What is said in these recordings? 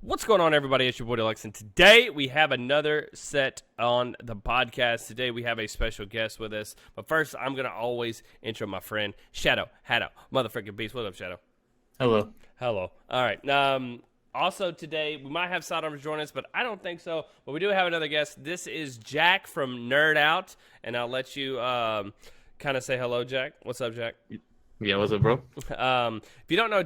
What's going on, everybody? It's your boy Deluxe, and today we have another set on the podcast. Today we have a special guest with us, but first I'm going to always intro my friend, Shadow, Haddow, motherfucking beast. What up, Shadow? Hello. Hello. All right. Also today, we might have Sidearms join us, but I don't think so. But we do have another guest. This is Jack from Nerdout, and I'll let you kind of say hello, Jack. What's up, Jack? Yeah, what's up, bro? If you don't know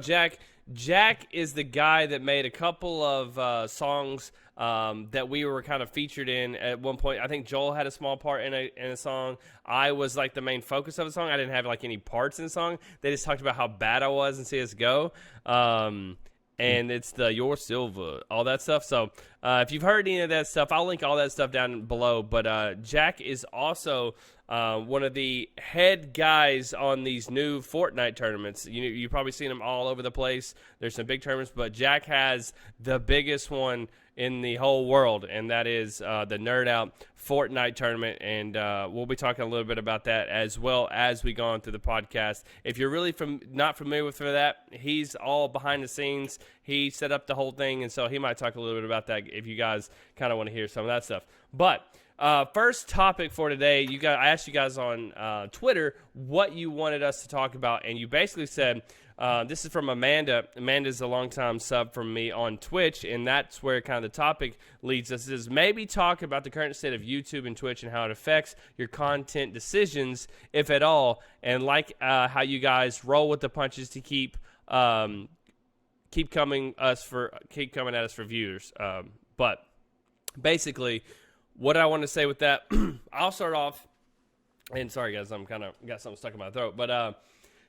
Jack is the guy that made a couple of songs that we were kind of featured in at one point. I think Joel had a small part in a song. I was like the main focus of the song. I didn't have like any parts in the song. They just talked about how bad I was in CSGO. And it's the Your Silver, all that stuff. So if you've heard any of that stuff, I'll link all that stuff down below. But Jack is also one of the head guys on these new Fortnite tournaments. You've probably seen them all over the place. There's some big tournaments, but Jack has the biggest one in the whole world, and that is the Nerdout Fortnite tournament, and we'll be talking a little bit about that as well as we go on through the podcast. If you're really not familiar with that, he's all behind the scenes. He set up the whole thing, and so he might talk a little bit about that if you guys kind of want to hear some of that stuff. But first topic for today, I asked you guys on Twitter what you wanted us to talk about, and you basically said, this is from Amanda. Amanda's a longtime sub from me on Twitch, and that's where kind of the topic leads us, is maybe talk about the current state of YouTube and Twitch and how it affects your content decisions, if at all, and how you guys roll with the punches to keep coming at us for viewers. But basically, what I want to say with that, I'll start off, and sorry guys, I'm kind of got something stuck in my throat, but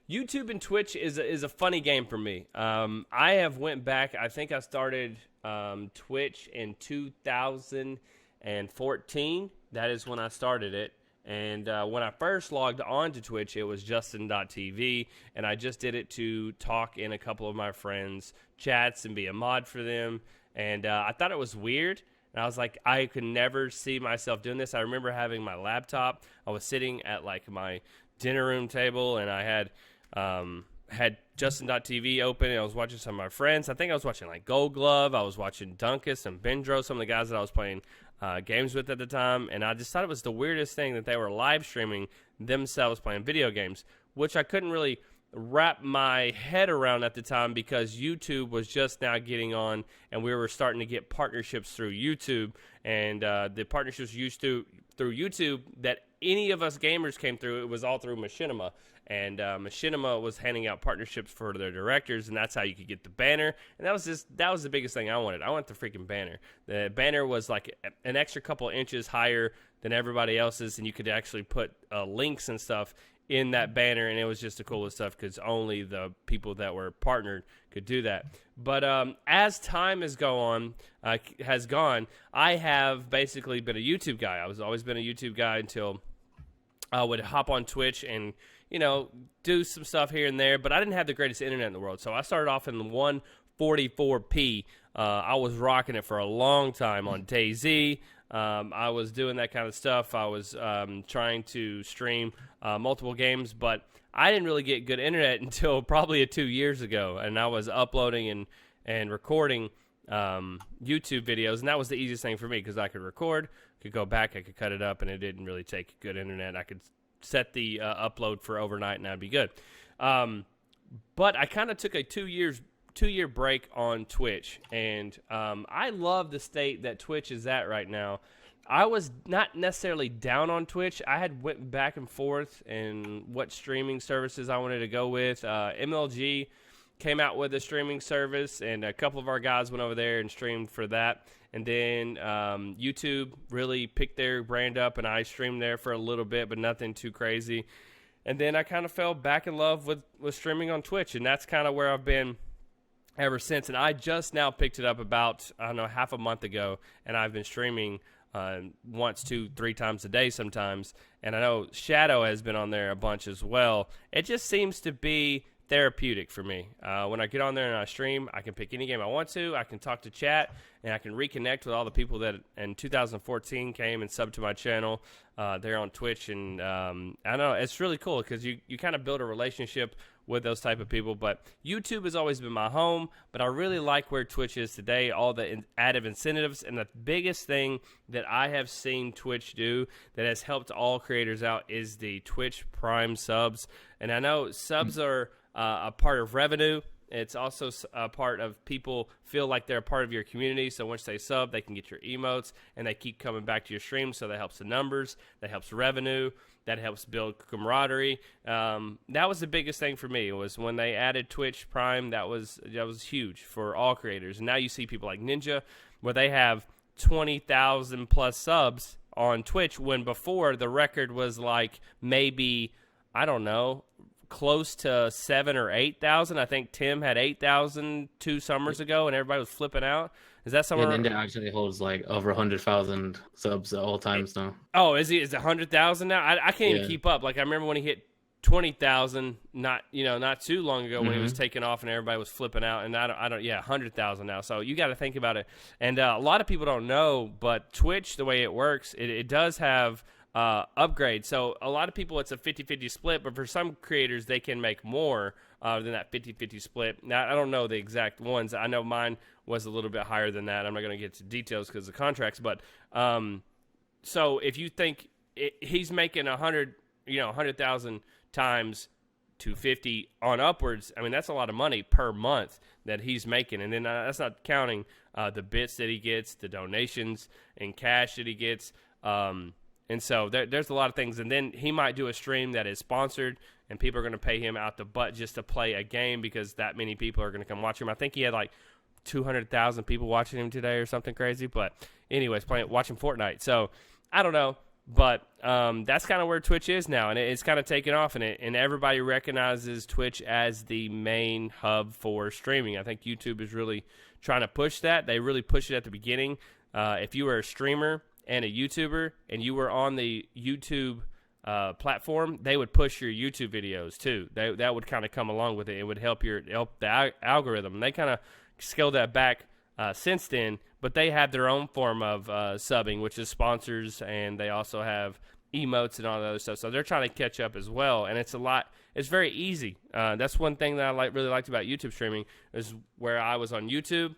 YouTube and Twitch is a funny game for me. I have went back. I think I started Twitch in 2014. That is when I started it. And when I first logged on to Twitch, it was Justin.tv, and I just did it to talk in a couple of my friends' chats and be a mod for them. And I thought it was weird. And I was like, I could never see myself doing this. I remember having my laptop. I was sitting at like my dinner room table, and I had Justin.tv open, and I was watching some of my friends. I think I was watching like Gold Glove. I was watching Dunkus and Bendro, some of the guys that I was playing games with at the time. And I just thought it was the weirdest thing that they were live streaming themselves playing video games, which I couldn't really wrap my head around at the time because YouTube was just now getting on, and we were starting to get partnerships through YouTube. And the partnerships used through YouTube that any of us gamers came through, it was all through Machinima. And Machinima was handing out partnerships for their directors, and that's how you could get the banner. And that was the biggest thing I wanted. I want the freaking banner. The banner was like an extra couple inches higher than everybody else's, and you could actually put links and stuff in that banner, and it was just the coolest stuff because only the people that were partnered could do that. But as time has gone, I have basically been a YouTube guy. I was always been a YouTube guy until I would hop on Twitch and do some stuff here and there, but I didn't have the greatest internet in the world. So I started off in 144p. I was rocking it for a long time on DayZ. I was doing that kind of stuff. I was trying to stream multiple games, but I didn't really get good internet until probably 2 years ago, and I was uploading and recording YouTube videos, and that was the easiest thing for me because I could record, could go back, I could cut it up, and it didn't really take good internet. I could set the upload for overnight, and that'd be good. But I kind of took a 2-year break on Twitch, and I love the state that Twitch is at right now. I was not necessarily down on Twitch. I had went back and forth and what streaming services I wanted to go with. MLG came out with a streaming service, and a couple of our guys went over there and streamed for that. And then YouTube really picked their brand up, and I streamed there for a little bit, but nothing too crazy. And then I kind of fell back in love with streaming on Twitch, and that's kind of where I've been ever since. And I just now picked it up about, half a month ago, and I've been streaming once, 2, 3 times a day sometimes. And I know Shadow has been on there a bunch as well. It just seems to be therapeutic for me. When I get on there and I stream, I can pick any game I want to. I can talk to chat, and I can reconnect with all the people that in 2014 came and subbed to my channel there on Twitch. And I don't know, it's really cool because you kind of build a relationship with those type of people. But YouTube has always been my home, but I really like where Twitch is today, all the added incentives. And the biggest thing that I have seen Twitch do that has helped all creators out is the Twitch Prime subs. And I know subs are a part of revenue. It's also a part of people feel like they're a part of your community. So once they sub, they can get your emotes, and they keep coming back to your stream. So that helps the numbers. That helps revenue. That helps build camaraderie. That was the biggest thing for me, was when they added Twitch Prime. That was huge for all creators. And now you see people like Ninja, where they have 20,000 plus subs on Twitch, when before the record was like maybe, I don't know, close to 7,000 or 8,000. I think Tim had 8,000 2 summers ago, and everybody was flipping out. Is that somewhere? Yeah, Ninja actually holds like over 100,000 subs at all times now. Oh, is it 100,000 now? I can't even keep up. Like, I remember when he hit 20,000 not too long ago, when he was taking off and everybody was flipping out. And I don't 100,000 now. So you got to think about it. And a lot of people don't know, but Twitch, the way it works, it does have upgrade. So a lot of people, it's a 50-50 split, but for some creators, they can make more than that 50-50 split. Now, I don't know the exact ones. I know mine was a little bit higher than that. I'm not going to get to details because of contracts, but so if you think he's making 100,000 times 250 on upwards, I mean, that's a lot of money per month that he's making. And then that's not counting the bits that he gets, the donations and cash that he gets. And so there's a lot of things. And then he might do a stream that is sponsored, and people are going to pay him out the butt just to play a game because that many people are going to come watch him. I think he had like 200,000 people watching him today or something crazy. But anyways, watching Fortnite. So I don't know. But that's kind of where Twitch is now, and it's kind of taken off, and everybody recognizes Twitch as the main hub for streaming. I think YouTube is really trying to push that. They really pushed it at the beginning. If you were a streamer and a YouTuber, and you were on the YouTube platform, they would push your YouTube videos too. That would kind of come along with it. It would help the algorithm. And they kind of scaled that back since then, but they have their own form of subbing, which is sponsors, and they also have emotes and all that other stuff. So they're trying to catch up as well, and it's very easy. That's one thing that I really liked about YouTube streaming, is where I was on YouTube,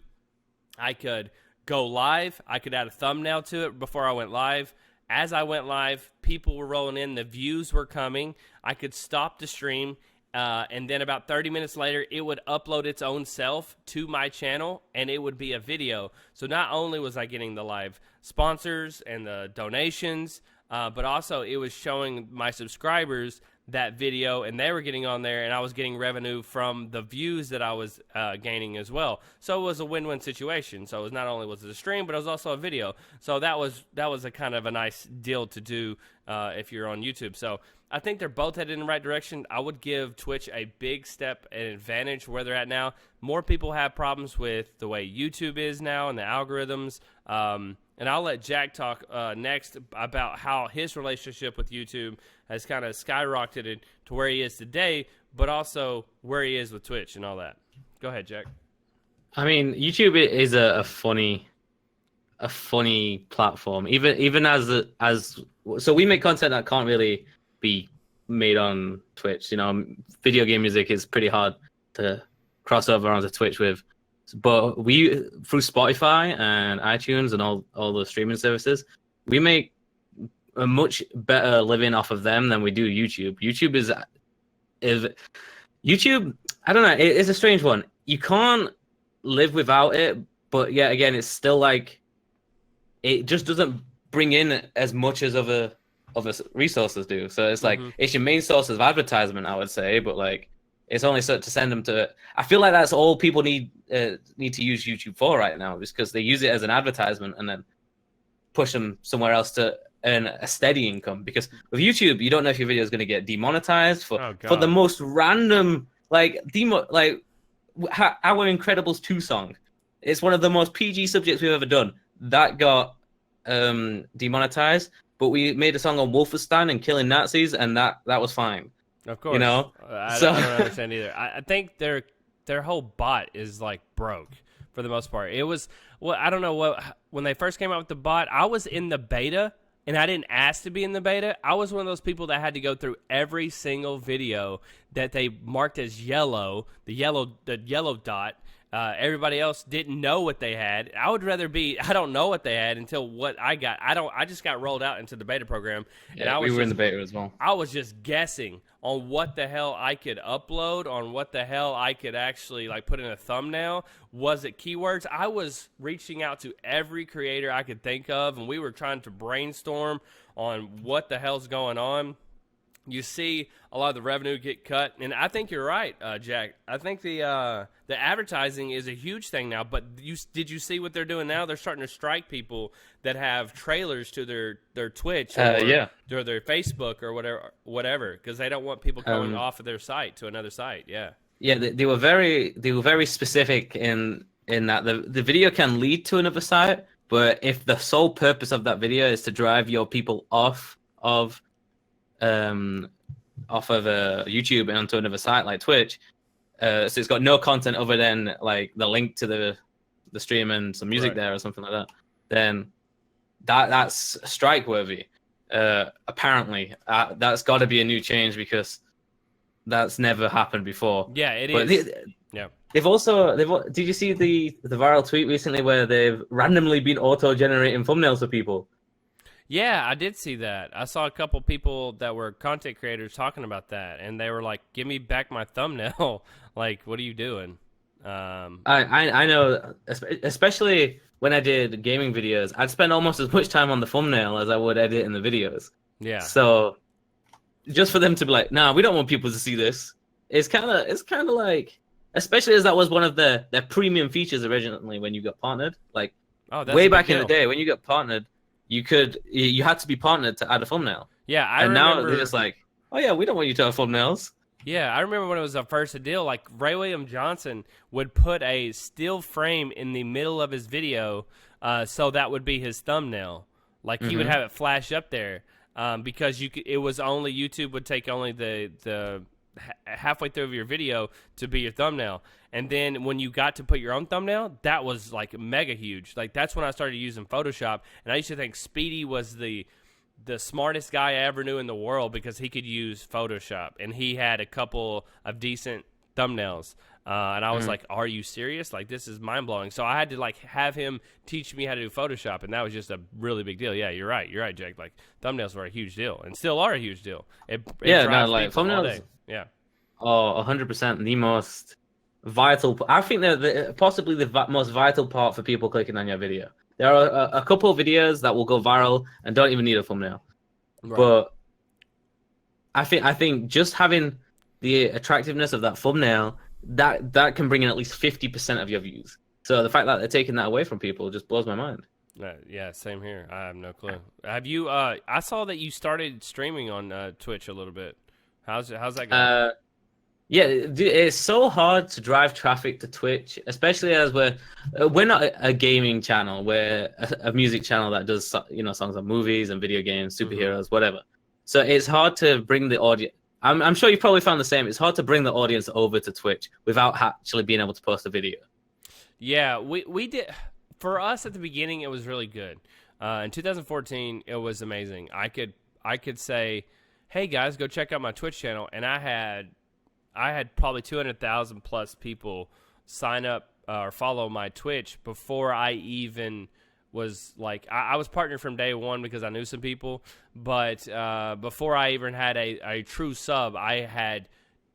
I could go live. I could add a thumbnail to it before I went live. As I went live, people were rolling in. The views were coming. I could stop the stream, and then about 30 minutes later, it would upload its own self to my channel, and it would be a video. So not only was I getting the live sponsors and the donations, but also it was showing my subscribers that video, and they were getting on there, and I was getting revenue from the views that I was gaining as well. So it was a win-win situation. So it was not only was it a stream, but it was also a video. So that was a kind of a nice deal to do if you're on YouTube. So I think they're both headed in the right direction. I would give Twitch a big step and advantage where they're at now. More people have problems with the way YouTube is now and the algorithms. And I'll let Jack talk next about how his relationship with YouTube has kind of skyrocketed to where he is today, but also where he is with Twitch and all that. Go ahead, Jack. I mean, YouTube is a funny platform. Even as so we make content that can't really be made on Twitch. You know, video game music is pretty hard to cross over onto Twitch with. But we, through Spotify and iTunes and all the streaming services, we make a much better living off of them than we do YouTube. YouTube is YouTube. I don't know. It's a strange one. You can't live without it, but yeah, again, it's still like it just doesn't bring in as much as other resources do. So it's like it's your main source of advertisement, I would say, but like it's only to send them to. I feel like that's all people need to use YouTube for right now, just because they use it as an advertisement and then push them somewhere else to earn a steady income. Because with YouTube, you don't know if your video is going to get demonetized for the most random our Incredibles 2 song. It's one of the most PG subjects we've ever done. That got demonetized, but we made a song on Wolfenstein and killing Nazis, and that was fine. Of course. You know, I so don't understand either. I don't understand either. I don't understand either. I think their whole bot is like broke for the most part. It was I don't know when they first came out with the bot. I was in the beta and I didn't ask to be in the beta. I was one of those people that had to go through every single video that they marked as yellow, the yellow dot. Everybody else didn't know what they had. I would rather be. I don't know what they had until what I got. I just got rolled out into the beta program, and we were in the beta as well. I was just guessing on what the hell I could upload, on what the hell I could actually like put in a thumbnail. Was it keywords? I was reaching out to every creator I could think of, and we were trying to brainstorm on what the hell's going on. You see a lot of the revenue get cut, and I think you're right, Jack. I think the advertising is a huge thing now. But did you see what they're doing now? They're starting to strike people that have trailers to their Twitch or their Facebook or whatever, because they don't want people going off of their site to another site. Yeah, they were very specific in that the video can lead to another site, but if the sole purpose of that video is to drive your people off of YouTube and onto another site like Twitch, so it's got no content other than like the link to the stream and some music there or something like that, then that's strike worthy. Apparently, that's got to be a new change because that's never happened before. Yeah, it is. Did you see the viral tweet recently where they've randomly been auto-generating thumbnails for people? Yeah, I did see that. I saw a couple people that were content creators talking about that, and they were like, "Give me back my thumbnail." Like, what are you doing? I know, especially when I did gaming videos, I'd spend almost as much time on the thumbnail as I would editing the videos. Yeah. So just for them to be like, "Nah, we don't want people to see this," it's kind of like, especially as that was one of their premium features originally when you got partnered, like way back in the day when you got partnered. You had to be partnered to add a thumbnail. Yeah, I remember. now they're just like, oh yeah, we don't want you to have thumbnails. Yeah, I remember when it was the first deal, like Ray William Johnson would put a still frame in the middle of his video, so that would be his thumbnail. Like he would have it flash up there, because it was only YouTube would take only the halfway through of your video to be your thumbnail. And then when you got to put your own thumbnail, that was like mega huge. Like that's when I started using Photoshop, and I used to think Speedy was the smartest guy I ever knew in the world because he could use Photoshop, and he had a couple of decent thumbnails. And I was like, "Are you serious? Like this is mind blowing." So I had to like have him teach me how to do Photoshop, and that was just a really big deal. Yeah, you're right, Jake. Like thumbnails were a huge deal, and still are a huge deal. It like thumbnails. Yeah. Oh, 100% the most vital. I think they're possibly the most vital part for people clicking on your video. There are a couple of videos that will go viral and don't even need a thumbnail, but I think just having the attractiveness of that thumbnail that can bring in at least 50% of your views. So the fact that they're taking that away from people just blows my mind. Yeah, same here. I have no clue. Have you? I saw that you started streaming on Twitch a little bit. How's that going? Yeah, it's so hard to drive traffic to Twitch, especially as we're not a gaming channel. We're a music channel that does songs on movies and video games, superheroes, whatever. So it's hard to bring the audience. I'm sure you probably found the same. It's hard to bring the audience over to Twitch without actually being able to post a video. Yeah, we did. For us at the beginning, it was really good. In 2014, it was amazing. I could say, "Hey guys, go check out my Twitch channel," and I had probably 200,000 plus people sign up or follow my Twitch before I even was like, I was partnered from day one because I knew some people, but before I even had a true sub, I had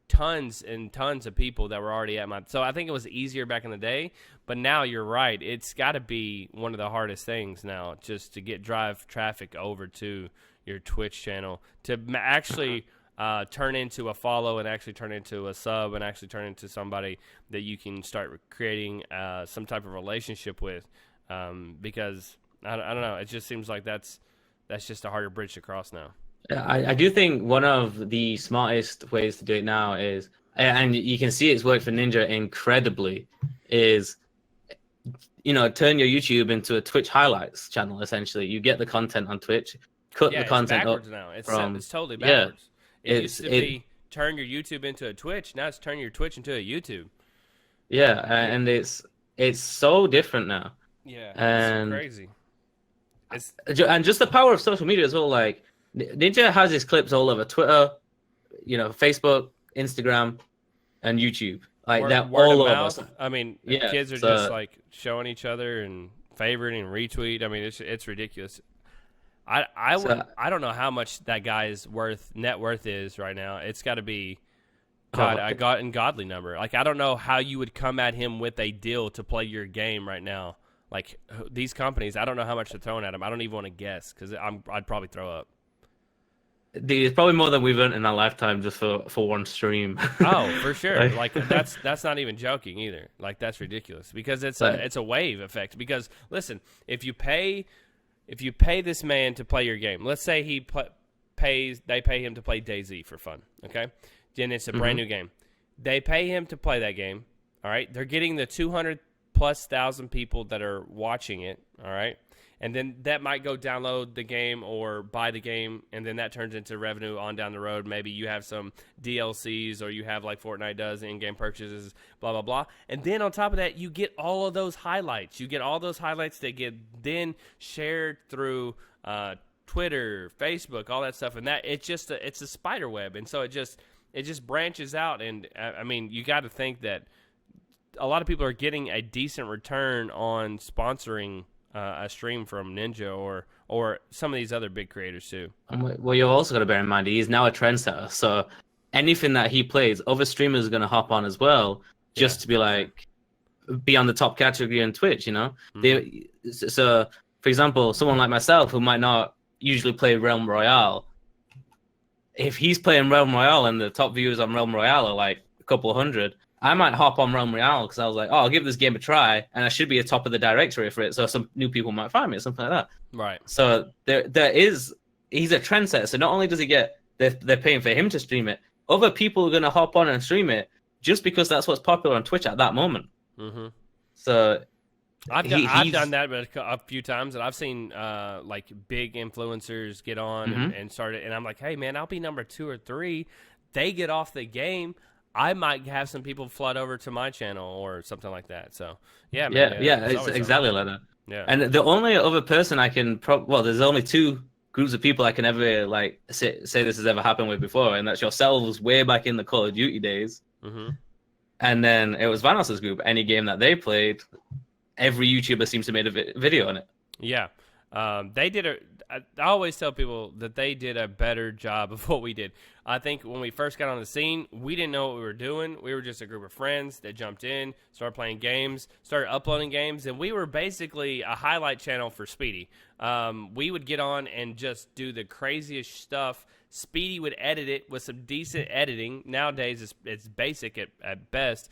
tons and tons of people that were already at so I think it was easier back in the day, but now you're right. It's got to be one of the hardest things now just to drive traffic over to your Twitch channel to actually turn into a follow and actually turn into a sub and actually turn into somebody that you can start creating some type of relationship with, because I don't know, it just seems like that's just a harder bridge to cross now. I do think one of the smartest ways to do it now is, and you can see it's worked for Ninja incredibly, is turn your YouTube into a Twitch highlights channel. Essentially, you get the content on Twitch, cut the content backwards up now. It's from, it's totally backwards. Yeah. It used to be turn your YouTube into a Twitch. Now it's turn your Twitch into a YouTube. Yeah, and it's so different now. Yeah, and it's crazy. And just the power of social media as well. Like Ninja has his clips all over Twitter, Facebook, Instagram, and YouTube. Like they're all over. Mouth. I mean, kids are just like showing each other and favoriting and retweet. I mean, it's ridiculous. I don't know how much that guy's net worth is right now. It's got to be a godly number. Like I don't know how you would come at him with a deal to play your game right now. Like these companies, I don't know how much they're throwing at him. I don't even want to guess because I'd probably throw up. It's probably more than we've earned in our lifetime just for one stream. Oh, for sure. Like that's not even joking either. Like that's ridiculous because it's a wave effect. Because listen, if you pay this man to play your game, let's say they pay him to play DayZ for fun. Okay, then it's a brand new game. They pay him to play that game. All right, they're getting the 200,000+ people that are watching it. All right. And then that might go download the game or buy the game, and then that turns into revenue on down the road. Maybe you have some DLCs or you have like Fortnite does, in-game purchases, blah, blah, blah. And then on top of that, you get all of those highlights. You get all those highlights that get then shared through Twitter, Facebook, all that stuff. And that it's a spider web. And so it just branches out. And, I mean, you got to think that a lot of people are getting a decent return on sponsoring a stream from Ninja or some of these other big creators too. Well, you've also got to bear in mind he's now a trendsetter, so anything that he plays, other streamers are going to hop on as well, just to be on the top category on Twitch. So, for example, someone like myself who might not usually play Realm Royale, if he's playing Realm Royale and the top viewers on Realm Royale are like a couple of hundred, I might hop on Realm Royale because I was like, I'll give this game a try, and I should be at top of the directory for it, so some new people might find me or something like that. Right. So he's a trendsetter. So not only does he they're paying for him to stream it, other people are going to hop on and stream it just because that's what's popular on Twitch at that moment. Mm-hmm. So I've done that a few times, and I've seen like big influencers get on and start it, and I'm like, hey man, I'll be number 2 or 3. They get off the game, I might have some people flood over to my channel or something like that. So, yeah, man. It's exactly like that. Yeah. And the only other person I can there's only 2 groups of people I can ever like say this has ever happened with before, and that's yourselves way back in the Call of Duty days. Mm-hmm. And then it was Vanos's group. Any game that they played, every YouTuber seems to have made a video on it. Yeah. They did I always tell people that they did a better job of what we did. I think when we first got on the scene, we didn't know what we were doing. We were just a group of friends that jumped in, started playing games, started uploading games, and we were basically a highlight channel for Speedy. We would get on and just do the craziest stuff. Speedy would edit it with some decent editing. Nowadays, it's basic at best,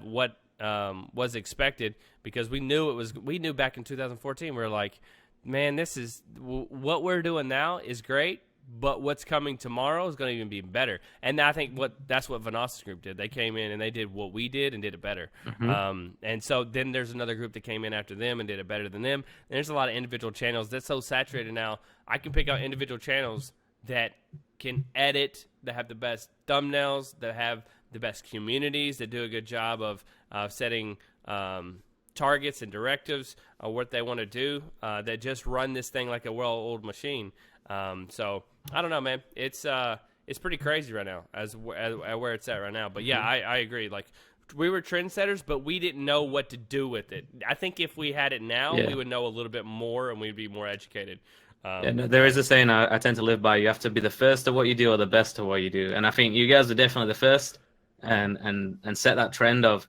what was expected, because we knew back in 2014, we were like, man, this is what we're doing now is great, but what's coming tomorrow is going to even be better. And I think that's what Vanos's group did. They came in and they did what we did and did it better. Mm-hmm. And so then there's another group that came in after them and did it better than them. And there's a lot of individual channels that's so saturated now. I can pick out individual channels that can edit, that have the best thumbnails, that have the best communities, that do a good job of setting targets and directives, what they want to do, that just run this thing like a well-oiled machine. So I don't know, man. It's pretty crazy right now as where it's at right now. But yeah, I agree. Like, we were trendsetters, but we didn't know what to do with it. I think if we had it now, we would know a little bit more and we'd be more educated. There is a saying I tend to live by: you have to be the first at what you do or the best at what you do. And I think you guys are definitely the first. And set that trend of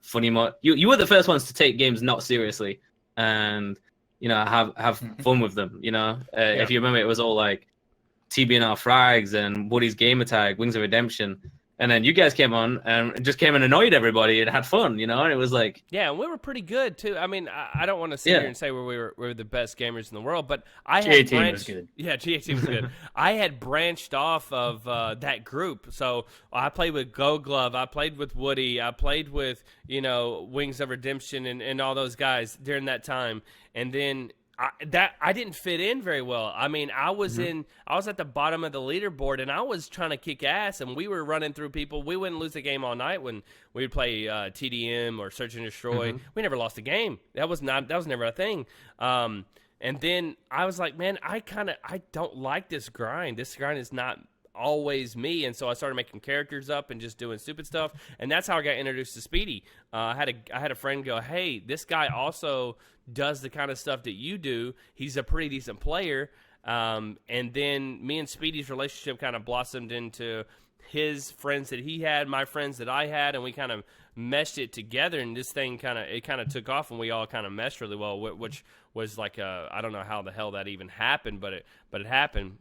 funny more. You were the first ones to take games not seriously and have fun with them. If you remember, it was all like TBNR Frags and Woody's Gamer Tag, Wings of Redemption, and then you guys came on and just came and annoyed everybody and had fun. And it was like, yeah, and we were pretty good too. I mean, I don't want to sit here and say we were the best gamers in the world, but I had GA was good. Yeah, GA team was good. I had branched off of that group, so I played with Go Glove, I played with Woody, I played with Wings of Redemption and all those guys during that time, and then I didn't fit in very well. I mean, I was at the bottom of the leaderboard, and I was trying to kick ass, and we were running through people. We wouldn't lose a game all night when we would play TDM or Search and Destroy. We never lost a game. That was never a thing. And then I was like, man, I don't like this grind. This grind is not always me, and so I started making characters up and just doing stupid stuff, and that's how I got introduced to Speedy. I had a friend go, hey, this guy also does the kind of stuff that you do. He's a pretty decent player. And then me and Speedy's relationship kind of blossomed into his friends that he had, my friends that I had, and we kind of meshed it together, and this thing kind of took off, and we all kind of meshed really well, which was like I don't know how the hell that even happened, but it happened.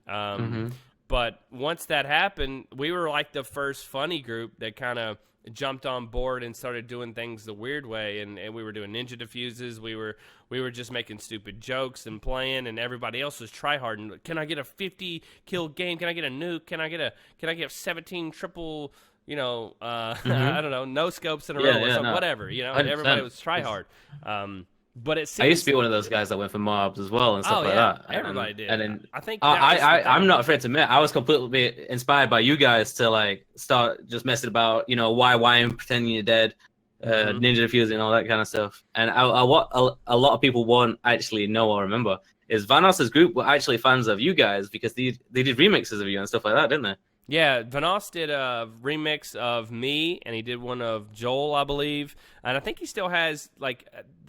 But once that happened, we were like the first funny group that kind of jumped on board and started doing things the weird way, and we were doing ninja diffuses. We were just making stupid jokes and playing, and everybody else was tryharding. Can I get a 50 kill game? Can I get a nuke? Can I get 17 triple? I don't know, no scopes in a row or something, whatever. Everybody was tryhard. But it seems, I used to be one of those guys that went for mobs as well and stuff like that. Everybody did. And then I think I'm not afraid to admit I was completely inspired by you guys to like start just messing about, why I'm pretending you're dead, ninja defusing and all that kind of stuff. And what a lot of people won't actually know or remember is Vanos's group were actually fans of you guys because they did remixes of you and stuff like that, didn't they? Yeah, Vanos did a remix of me, and he did one of Joel, I believe. And I think he still has like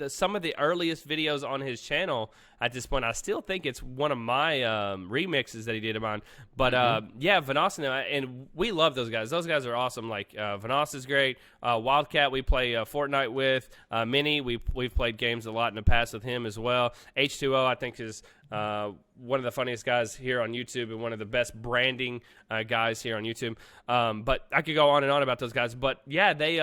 some of the earliest videos on his channel at this point. I still think it's one of my remixes that he did of mine. But yeah, Vanos and we love those guys. Those guys are awesome. Like Vanos is great. Wildcat, we play Fortnite with. Minnie, we've played games a lot in the past with him as well. H2O, I think, is one of the funniest guys here on YouTube and one of the best branding guys here on YouTube. But I could go on and on about those guys. But yeah, they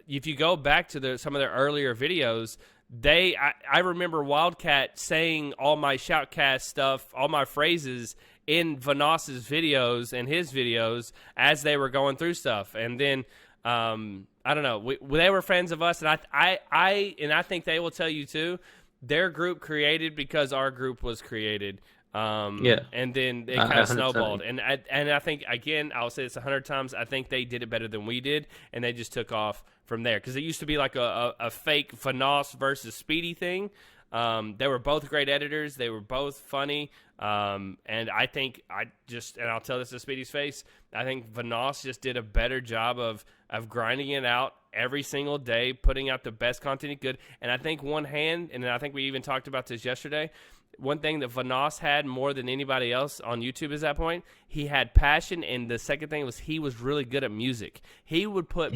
if you go back to some of their earlier videos, I remember Wildcat saying all my shoutcast stuff, all my phrases in Vanos's videos and his videos as they were going through stuff. And then I don't know, they were friends of us, and I think they will tell you too. Their group created because our group was created. And then it kind of snowballed. And I think, again, I'll say this 100 times, I think they did it better than we did, and they just took off from there. Because it used to be like a fake Vanos versus Speedy thing. They were both great editors. They were both funny. And I think and I'll tell this to Speedy's face, I think Vanos just did a better job of grinding it out every single day, putting out the best content he could. And I think and I think we even talked about this yesterday, one thing that Vanos had more than anybody else on YouTube at that point, he had passion, and the second thing was he was really good at music. He would put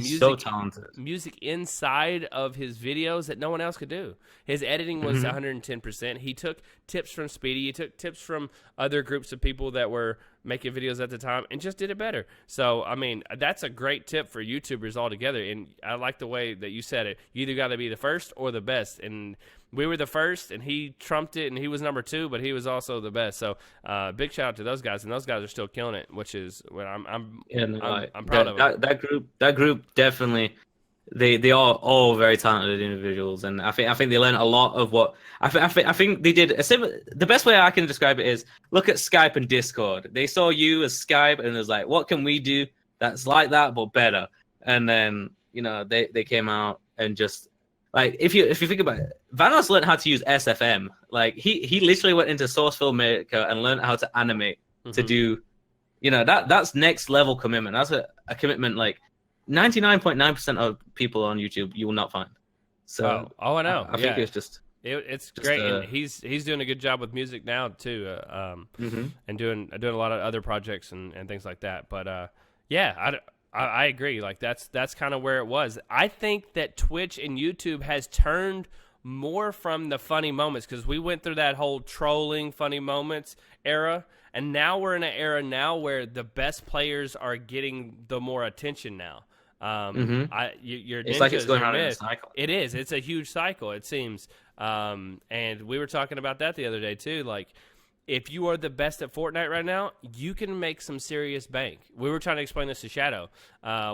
music inside of his videos that no one else could do. His editing was 110%. He took tips from Speedy. He took tips from other groups of people that were making videos at the time and just did it better. So, I mean, that's a great tip for YouTubers altogether, and I like the way that you said it. You either got to be the first or the best, and we were the first, and he trumped it, and he was number 2, but he was also the best. So, big shout out to those guys, and those guys are still killing it, which is what I'm proud of. That group definitely, they are all very talented individuals, and I think they learned a lot of what I think they did. The best way I can describe it is look at Skype and Discord. They saw you as Skype, and it was like, what can we do that's like that but better? And then they came out and just. Like if you think about it, Vanos learned how to use SFM. Like he literally went into Source Filmmaker and learned how to animate to do, that's next level commitment. That's a commitment like 99.9% of people on YouTube you will not find. So I know. I think it's just it's great, and he's doing a good job with music now too, and doing a lot of other projects and things like that. But yeah, I agree. Like that's kind of where it was. I think that Twitch and YouTube has turned more from the funny moments, because we went through that whole trolling funny moments era, and now we're in an era now where the best players are getting the more attention now. It's like it's going around in a cycle. It is. It's a huge cycle, it seems. And we were talking about that the other day too. Like, if you are the best at Fortnite right now, you can make some serious bank. We were trying to explain this to Shadow.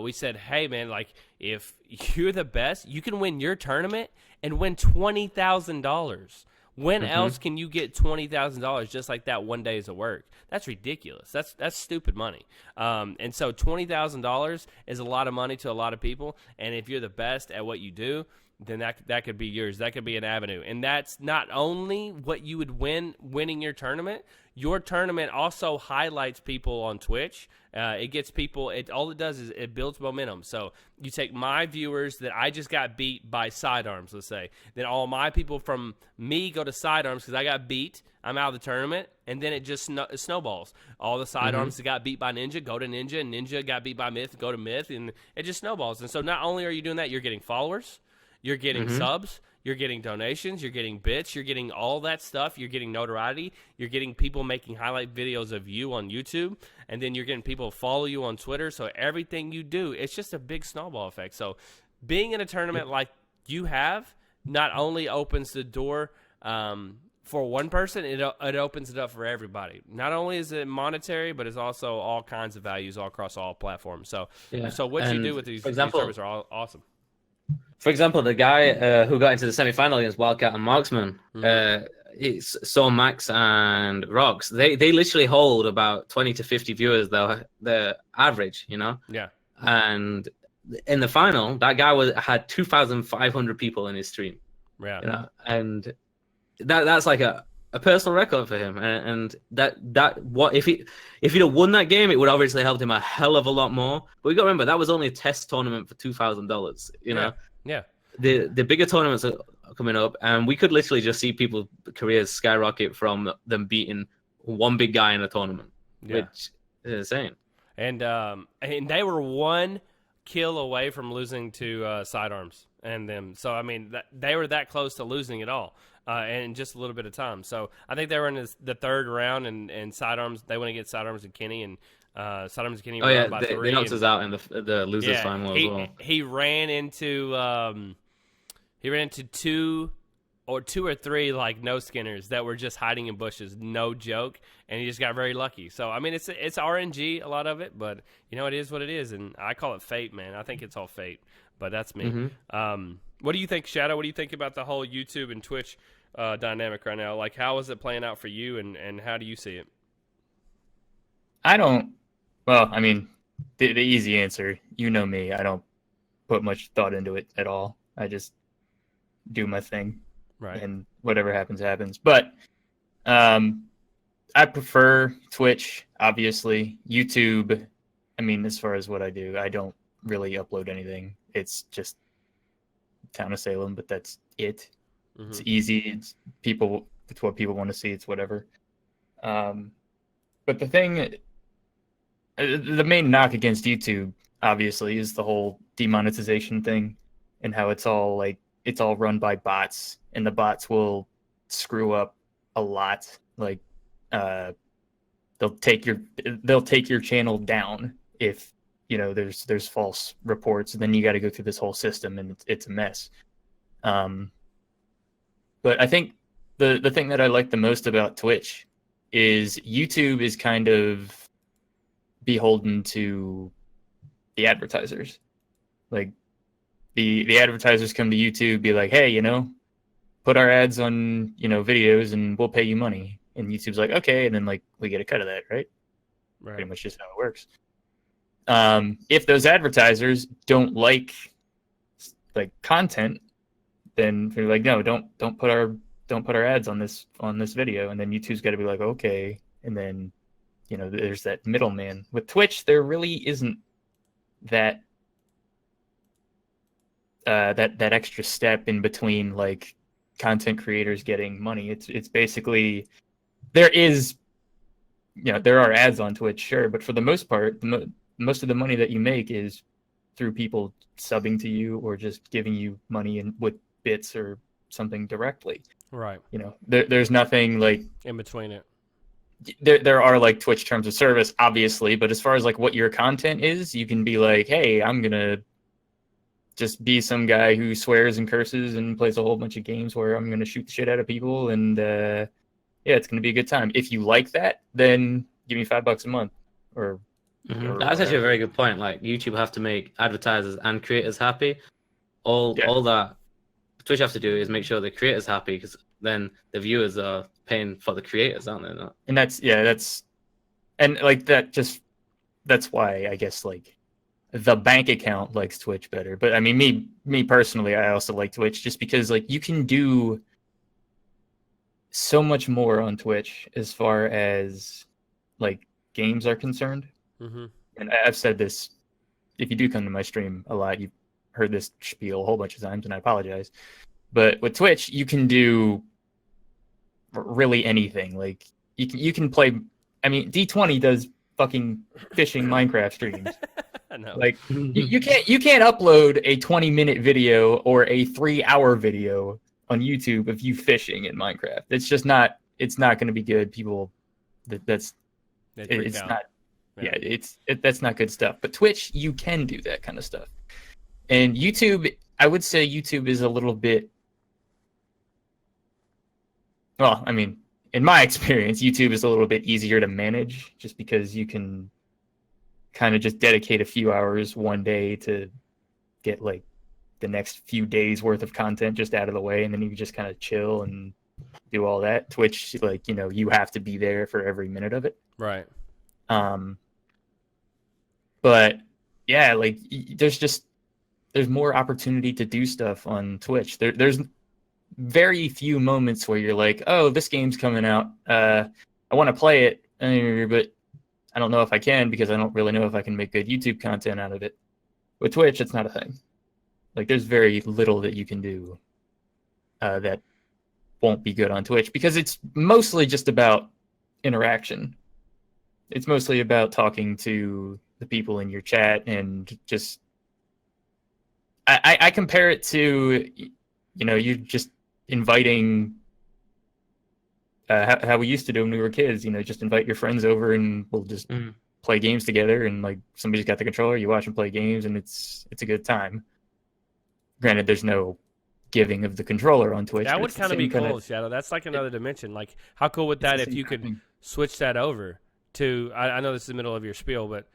We said, hey, man, like, if you're the best, you can win your tournament and win $20,000. When else can you get $20,000 just like that one day's of work? That's ridiculous. That's stupid money. And so $20,000 is a lot of money to a lot of people. And if you're the best at what you do, then that could be yours. That could be an avenue. And that's not only what you would winning your tournament. Your tournament also highlights people on Twitch. It gets people. All it does is it builds momentum. So you take my viewers that I just got beat by sidearms, let's say. Then all my people from me go to sidearms because I got beat. I'm out of the tournament, and then it just snowballs. All the sidearms that got beat by Ninja go to Ninja, and Ninja got beat by Myth, go to Myth, and it just snowballs. And so not only are you doing that, you're getting followers. You're getting subs, you're getting donations, you're getting bits, you're getting all that stuff, you're getting notoriety, you're getting people making highlight videos of you on YouTube, and then you're getting people follow you on Twitter. So everything you do, it's just a big snowball effect. So being in a tournament like you have not only opens the door for one person, it opens it up for everybody. Not only is it monetary, but it's also all kinds of values all across all platforms. So, so what you do with these services are awesome. For example, the guy who got into the semi-final against Wildcat and Marksman, it's So Max and Rocks. They literally hold about 20 to 50 viewers, though, the average, you know? Yeah. And in the final, that guy had 2,500 people in his stream. Yeah. You know? And that's like a personal record for him. And what if he'd have won that game, it would obviously helped him a hell of a lot more. But we got to remember that was only a test tournament for $2,000. You know, the bigger tournaments are coming up, and we could literally just see people's careers skyrocket from them beating one big guy in a tournament, which is insane. And they were one kill away from losing to Sidearms and them. So I mean, they were that close to losing it all. And in just a little bit of time. So I think they were in the third round, and Sidearms, they went against Sidearms and Kenny, and Sidearms and Kenny won by 3. They knocked us out in the losers final as well. He ran into two or three like no skinners that were just hiding in bushes, no joke, and he just got very lucky. So I mean, it's RNG, a lot of it, but you know, it is what it is, and I call it fate, man. I think it's all fate, but that's me. What do you think, Shadow? What do you think about the whole YouTube and Twitch dynamic right now? Like, how is it playing out for you, and how do you see it? Well, I mean, the easy answer, you know me, I don't put much thought into it at all. I just do my thing. Right. And whatever happens, happens. But I prefer Twitch, obviously. YouTube, I mean, as far as what I do, I don't really upload anything. It's just Town of Salem, but that's it. It's easy. It's what people want to see. It's whatever. But the main knock against YouTube, obviously, is the whole demonetization thing, and how it's all run by bots, and the bots will screw up a lot. Like, they'll take your channel down if you know there's false reports, and then you got to go through this whole system, and it's a mess. But I think the thing that I like the most about Twitch is YouTube is kind of beholden to the advertisers. Like, the advertisers come to YouTube, be like, hey, you know, put our ads on, you know, videos and we'll pay you money. And YouTube's like, okay, and then like we get a cut of that, right? Pretty much just how it works. If those advertisers don't like content, then they're like, no, don't put our ads on this video, and then YouTube's got to be like, okay, and then you know there's that middleman. With Twitch, there really isn't that that extra step in between like content creators getting money. It's basically there are ads on Twitch, sure, but for the most part, most of the money that you make is through people subbing to you or just giving you money with bits or something directly. Right. You know, there's nothing like in between it. There are like Twitch terms of service, obviously, but as far as like what your content is, you can be like, hey, I'm gonna just be some guy who swears and curses and plays a whole bunch of games where I'm gonna shoot the shit out of people, and yeah, it's gonna be a good time. If you like that, then give me $5 a month. Or that's actually a very good point. Like, YouTube have to make advertisers and creators happy. All that Twitch have to do is make sure the creators happy, because then the viewers are paying for the creators, aren't they? Not? And and like that's why I guess like the bank account likes Twitch better. But I mean, me personally, I also like Twitch just because like you can do so much more on Twitch as far as like games are concerned. Mm-hmm. And I've said this, if you do come to my stream a lot, you've heard this spiel a whole bunch of times, and I apologize. But with Twitch, you can do really anything. Like you can play. I mean, D20 does fucking fishing Minecraft streams. I know. Like you can't upload a 20-minute video or a 3-hour video on YouTube of you fishing in Minecraft. It's just not. It's not going to be good. People, it's not. Yeah, that's not good stuff. But Twitch, you can do that kind of stuff. And YouTube, I would say YouTube is a little bit. Well, I mean, in my experience, YouTube is a little bit easier to manage just because you can kind of just dedicate a few hours one day to get like the next few days worth of content just out of the way, and then you can just kind of chill and do all that. Twitch, like, you know, you have to be there for every minute of it. Right. But yeah, like there's more opportunity to do stuff on Twitch. There's very few moments where you're like, oh, this game's coming out. I want to play it, but I don't know if I can because I don't really know if I can make good YouTube content out of it. With Twitch, it's not a thing. Like, there's very little that you can do that won't be good on Twitch because it's mostly just about interaction. It's mostly about talking to the people in your chat and just. I compare it to, you know, you just inviting how we used to do when we were kids. You know, just invite your friends over and we'll just play games together. And like somebody's got the controller, you watch them play games, and it's a good time. Granted, there's no giving of the controller on Twitch. That would kind of be cool, Shadow. That's like another dimension. Like, how cool would that if you could switch that over to? I know this is the middle of your spiel, but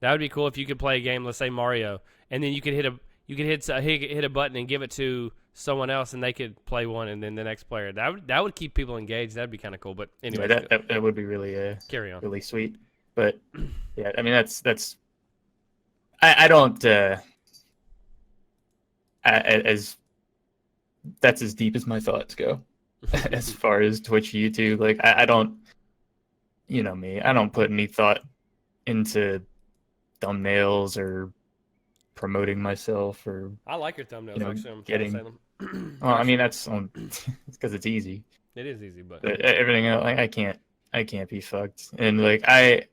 that would be cool if you could play a game, let's say Mario, and then you could hit a button and give it to someone else, and they could play one, and then the next player. That would keep people engaged. That'd be kind of cool. But anyway, that would be really carry on, really sweet. But yeah, I mean that's I don't as that's as deep as my thoughts go as far as Twitch, YouTube. Like I don't, you know me, I don't put any thought into thumbnails or promoting myself or I like your thumbnails, you know, actually. I'm getting them. well, I mean that's it's because it's easy. It is easy, but everything else, I can't be fucked. And like I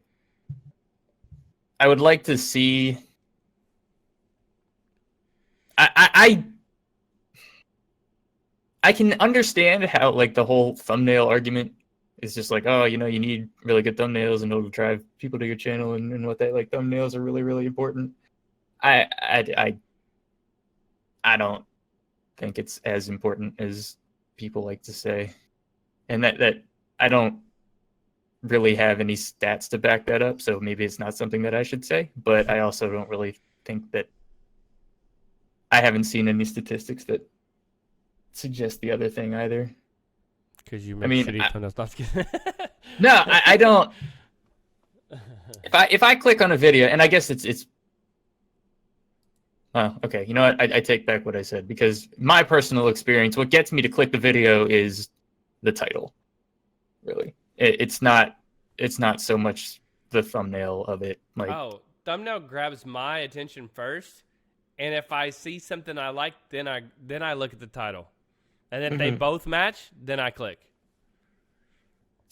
would like to see I can understand how like the whole thumbnail argument is just like, oh, you know, you need really good thumbnails and it'll drive people to your channel and what they like. Thumbnails are really, really important. I don't think it's as important as people like to say, and that I don't really have any stats to back that up. So maybe it's not something that I should say, but I also don't really think that I haven't seen any statistics that suggest the other thing either. Because you make shitty thumbnails. No, I don't. If I click on a video, and I guess it's. Oh, okay. You know what? I take back what I said because my personal experience, what gets me to click the video is the title. Really, it's not so much the thumbnail of it. Like, oh, thumbnail grabs my attention first, and if I see something I like, then I look at the title, and if they both match, then I click.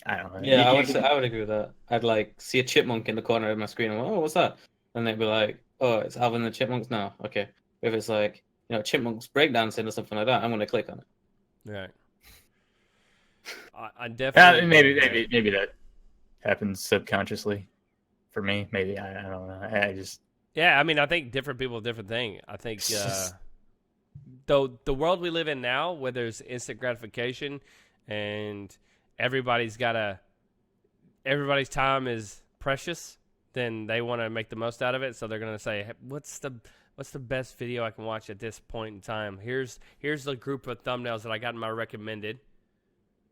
I don't know. Yeah, I would agree with that. I'd like see a chipmunk in the corner of my screen and oh, what's that? And they'd be like, oh, it's Alvin the Chipmunks now. Okay. If it's like, you know, Chipmunks breakdancing or something like that, I'm gonna click on it. Right. I definitely maybe that happens subconsciously for me. Maybe I don't know. I just I mean, I think different people have different thing. I think though the world we live in now, where there's instant gratification and everybody's time is precious, then they want to make the most out of it. So they're going to say, hey, what's the best video I can watch at this point in time? Here's the group of thumbnails that I got in my recommended.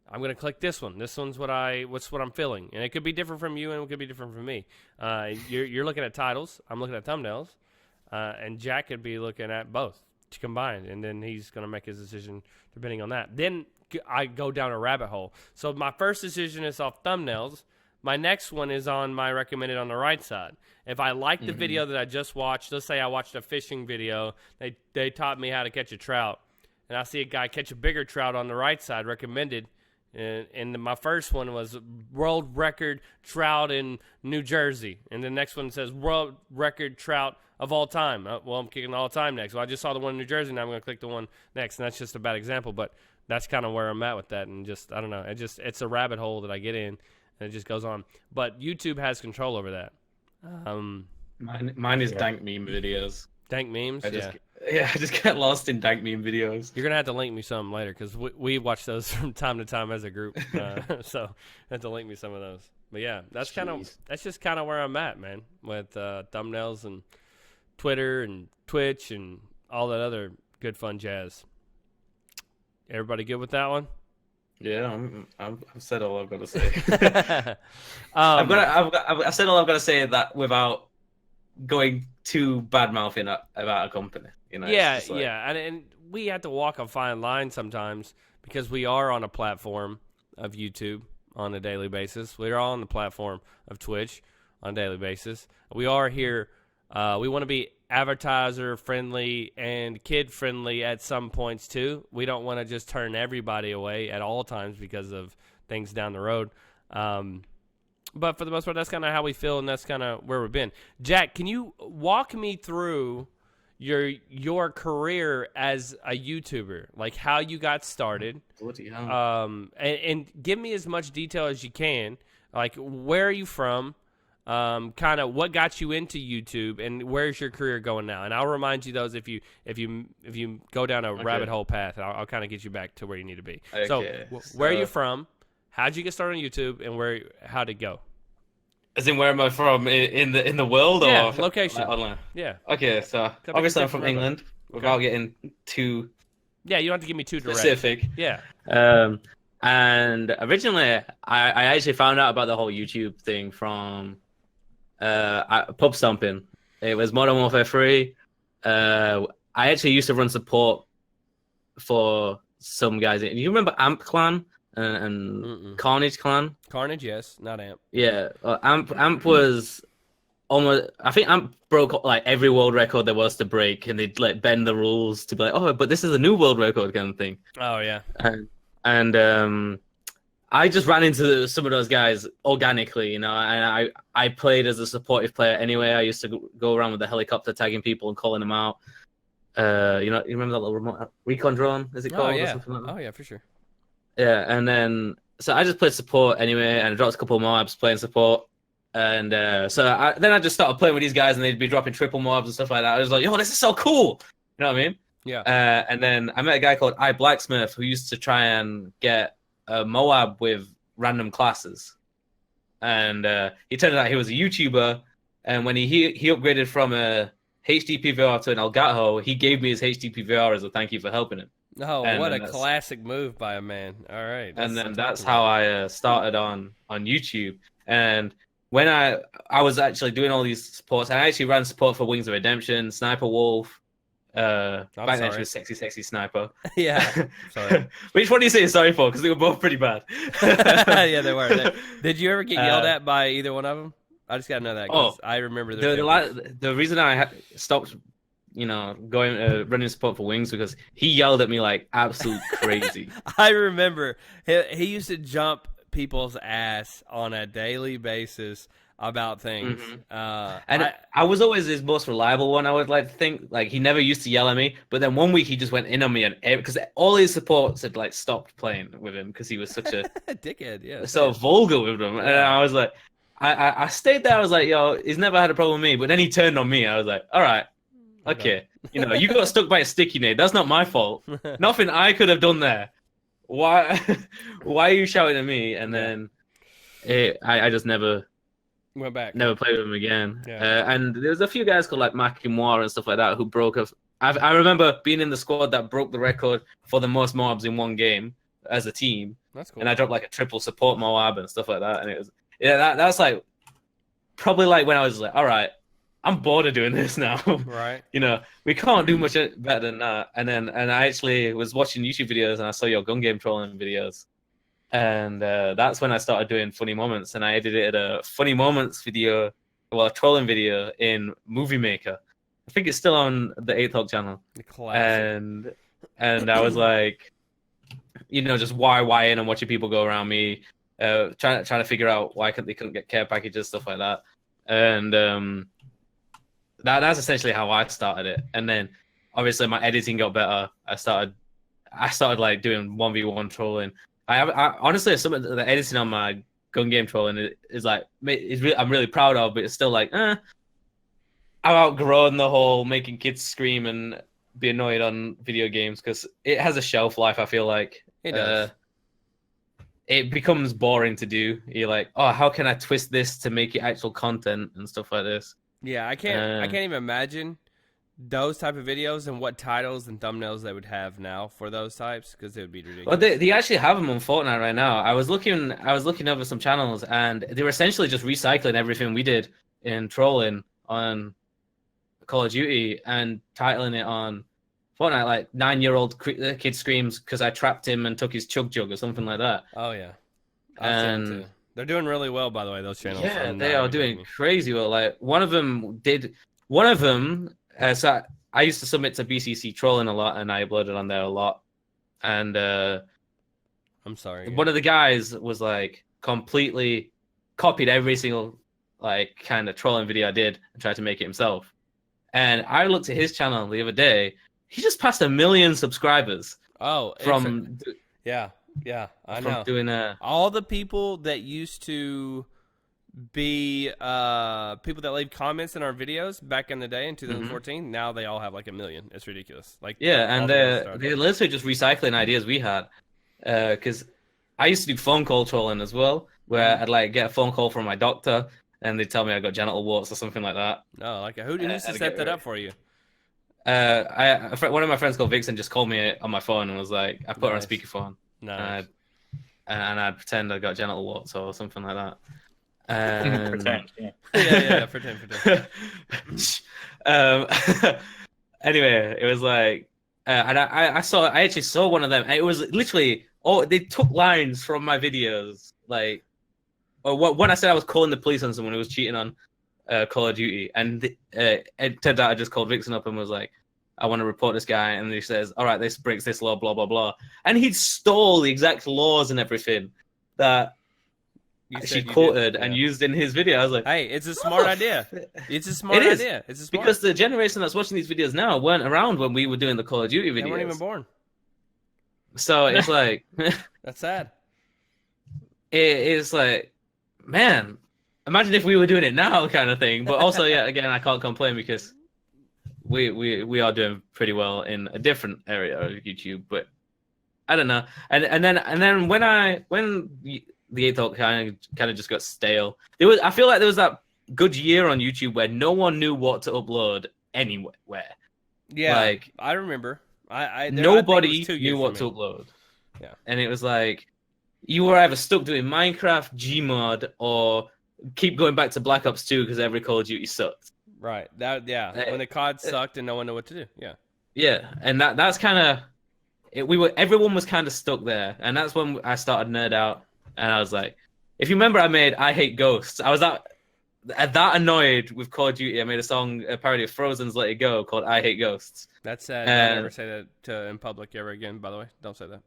I'm gonna click this one. This one's what I'm feeling, and it could be different from you, and it could be different from me. You're looking at titles. I'm looking at thumbnails, and Jack could be looking at both combined, and then he's gonna make his decision depending on that. Then I go down a rabbit hole. So my first decision is off thumbnails. My next one is on my recommended on the right side. If I like the video that I just watched, let's say I watched a fishing video, they taught me how to catch a trout, and I see a guy catch a bigger trout on the right side recommended. And my first one was world record trout in New Jersey. And the next one says world record trout of all time. Well, I'm kicking all time next. Well, I just saw the one in New Jersey, now I'm going to click the one next. And that's just a bad example, but that's kind of where I'm at with that. And just, I don't know. It's a rabbit hole that I get in, and it just goes on. But YouTube has control over that. Mine is dank meme videos. Dank memes? I just get lost in dank meme videos. You're going to have to link me some later, because we watch those from time to time as a group. So you have to link me some of those. But yeah, that's just kind of where I'm at, man, with thumbnails and Twitter and Twitch and all that other good fun jazz. Everybody good with that one? Yeah, I've said all I've got to say. I've said all I've got to say that without going too bad mouthing about a company. You know, yeah, and we have to walk a fine line sometimes because we are on a platform of YouTube on a daily basis. We're on the platform of Twitch on a daily basis. We are here. We want to be advertiser friendly and kid friendly at some points too. We don't want to just turn everybody away at all times because of things down the road. But for the most part, that's kind of how we feel, and that's kind of where we've been. Jack, can you walk me through your career as a YouTuber, like how you got started, and give me as much detail as you can, like where are you from, kind of what got you into YouTube, and where's your career going now? And I'll remind you those if you go down a rabbit hole path, I'll kind of get you back to where you need to be. Okay. So where are you from? How'd you get started on YouTube, and how'd it go? As in, where am I from? In the world, or location? Online. Yeah. Okay, so obviously I'm from England. Without getting too. Yeah, you don't have to give me too direct. Specific. Yeah. And originally, I actually found out about the whole YouTube thing from pub stomping. It was Modern Warfare 3. I actually used to run support for some guys. You remember Amp Clan? And Carnage Clan. Carnage, yes, not Amp. Yeah, Amp was almost. I think Amp broke like every world record there was to break, and they'd like bend the rules to be like, oh, but this is a new world record kind of thing. Oh yeah. And I just ran into some of those guys organically, you know, and I played as a supportive player anyway. I used to go around with the helicopter tagging people and calling them out. You remember that little remote recon drone? Is it called? Oh yeah. Or something like that? Oh yeah, for sure. Yeah, and then so I just played support anyway, and I dropped a couple mobs playing support, and then I just started playing with these guys, and they'd be dropping triple mobs and stuff like that. I was like, yo, this is so cool, you know what I mean? Yeah. And then I met a guy called iBlacksmith who used to try and get a Moab with random classes, and he turned out he was a YouTuber, and when he upgraded from a HD PVR to an Elgato, he gave me his HD PVR as a thank you for helping him. Oh, and what a classic move by a man. All right. And then that's how I started on YouTube. And when I was actually doing all these supports, I actually ran support for Wings of Redemption, Sniper Wolf. Back then she was Sexy Sniper. Yeah. Sorry. Which one do you say sorry for? Because they were both pretty bad. Yeah, they were. Did you ever get yelled at by either one of them? I just got to know that because I remember the reason I stopped going running support for Wings because he yelled at me like absolute crazy. I remember he used to jump people's ass on a daily basis about things. Mm-hmm. I was always his most reliable one. I would like to think like he never used to yell at me, but then one week he just went in on me and because all his supports had like stopped playing with him because he was such a dickhead. Yeah, so vulgar with them, and I was like, I stayed there. I was like, yo, he's never had a problem with me, but then he turned on me. I was like, all right. Okay, you got stuck by a sticky nade. That's not my fault. Nothing I could have done there. Why are you shouting at me? And then I just never went back. Never played with him again. Yeah. And there's a few guys called like Makimoir and stuff like that who broke. I remember being in the squad that broke the record for the most mobs in one game. as a team. That's cool. And I dropped like a triple support Moab and stuff like that. And it was that's like probably like when I was like, all right, I'm bored of doing this now. Right. We can't do much better than that. And I actually was watching YouTube videos and I saw your gun game trolling videos. And that's when I started doing funny moments. And I edited a funny moments video, a trolling video in Movie Maker. I think it's still on the 8th Hawk channel. The classic. And I was like, just YYing and watching people go around me, trying to figure out why they couldn't get care packages, stuff like that. And that's essentially how I started it. And then obviously my editing got better. I started like doing 1v1 trolling. I honestly, some of the editing on my gun game trolling is like, I'm really proud of, but it's still like, I've outgrown the whole making kids scream and be annoyed on video games because it has a shelf life. I feel like It does. It becomes boring to do. You're like, oh, how can I twist this to make it actual content and stuff like this? Yeah, I can't even imagine those type of videos and what titles and thumbnails they would have now for those types because it would be ridiculous. Well, they actually have them on Fortnite right now. I was looking over some channels and they were essentially just recycling everything we did in trolling on Call of Duty and titling it on Fortnite, like 9-year-old kid screams because I trapped him and took his chug jug or something like that. Oh yeah, I've seen them too. They're doing really well, by the way. Those channels. Yeah, they are doing crazy well. Like one of them. So I used to submit to BCC trolling a lot, and I uploaded on there a lot. And I'm sorry. One of the guys was like completely copied every single like kind of trolling video I did and tried to make it himself. And I looked at his channel the other day. He just passed 1 million subscribers. Oh, from yeah, I know. Doing all the people that used to be people that leave comments in our videos back in the day in 2014. Now they all have like 1 million. It's ridiculous. Like and they're literally just recycling ideas we had. Because I used to do phone call trolling as well, where I'd like get a phone call from my doctor and they'd tell me I got genital warts or something like that. No, like who used to set that up for you? One of my friends called Vixen just called me on my phone and was like, I put her on speakerphone. Nice. And I'd pretend I got genital warts or something like that. Pretend, yeah. yeah, pretend. Anyway, it was like, and I actually saw one of them. And it was literally, they took lines from my videos, like, when I said I was calling the police on someone who was cheating on Call of Duty, and it turned out I just called Vixen up and was like, I want to report this guy, and he says, all right, this breaks this law, blah blah blah, and he'd stole the exact laws and everything that she quoted and used in his video. I was like, hey, it's a smart idea. It's a smart idea. It's a smart. Because the generation that's watching these videos now weren't around when we were doing the Call of Duty videos. They weren't even born. So it's like that's sad. It's like, man, imagine if we were doing it now, kind of thing. But also, yeah, again, I can't complain because we are doing pretty well in a different area of YouTube. But I don't know. And then when the 8th Hawk kind of just got stale. I feel like there was that good year on YouTube where no one knew what to upload anywhere. Yeah, like I remember. Nobody knew what to upload. Yeah, and it was like you were either stuck doing Minecraft, Gmod, or keep going back to Black Ops 2 because every Call of Duty sucked. Right. When the COD sucked and no one knew what to do. Yeah. Yeah, and that's kind of everyone was kind of stuck there, and that's when I started Nerdout, and I was like, if you remember, I made I Hate Ghosts. I was that annoyed with Call of Duty. I made a parody of Frozen's Let It Go called I Hate Ghosts. That's sad. Don't ever say that in public ever again. By the way, don't say that.